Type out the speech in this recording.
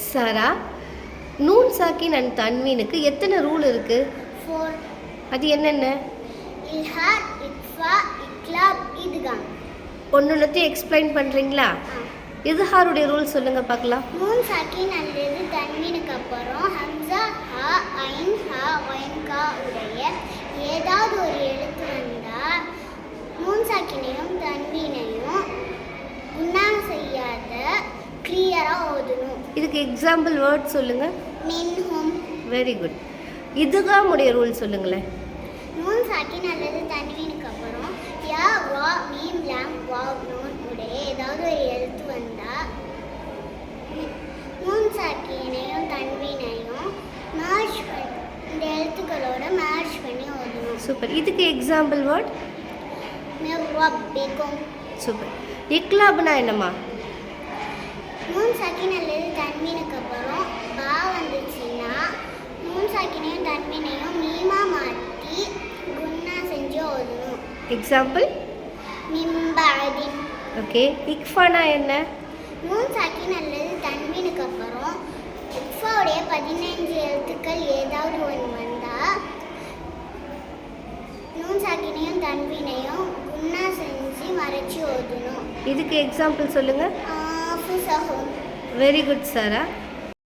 Sarah, noon சாக்கின் and தன்வீனுக்கு எத்தனை rule இருக்கு? 4. அது என்னென்ன? இல்ஹார், இக்ஃபா, இக்லாப், இத்காம். ஒன்னொன்னுத்தையும் எக்ஸ்பிளைன் பண்ணுறீங்களா? இத்ஹாருடைய ரூல் சொல்லுங்க பார்க்கலாம். நூன் சாக்கின் அல்லது தன்வீனுக்கு அப்புறம் ஹம்சா, ஹா, ஐன், ஹா, ஒயின், கா உடைய ஏதாவது ஒரு எழுத்து வந்தால் நூன் சாக்கினையும் தன்வீனையும் குன்னா செய்யாத கிளியராக ஓதணும். இதுக்கு எக்ஸாம்பிள் வேர்ட் சொல்லுங்க. மின்ஹும். Very good. இதுகாமுடைய ரூல் சொல்லுங்களேன். நூன் சாக்கின் அல்லது தன்வீனுக்கு அப்புறம் யா, வா, மீம், லாம், வாவ், நூன் உடைய ஏதாவது ஒரு எழுத்து வந்தால் நூன் சாக்கினையும் தன்வீனையும் மேர்ஜ் பண்ணி இந்த எழுத்துக்களோட மேர்ஜ் பண்ணி ஓதணும். சூப்பர். இதுக்கு எக்ஸாம்பிள் வேர்ட்? மிர்ரப்பிக்கும். சூப்பர். இக்லாப்னா என்னம்மா? நூன் சாக்கின் அல்லது தன்வீனுக்கு அப்புறம் பா வந்துச்சுன்னா நூன் சாக்கினையும் தன்வீனையும் மீமா மாற்றி குன்னா செஞ்சு ஓதணும். எக்ஸாம்பிள்? மிம்பஅதின். ஓகே. இக்ஃபானா என்ன? நூன் சாக்கின் அல்லது தன்வீனுக்கு அப்புறம் இக்ஃபாவுடைய 15 எழுத்துக்கள் ஏதாவது ஒன்று வந்தால் நூன் சாக்கினையும் தன்வீனையும் குன்னா செஞ்சு மறைச்சி ஓதணும். இதுக்கு எக்ஸாம்பிள் சொல்லுங்க. ஆஃபுசஹும். வெரி குட் சாரா.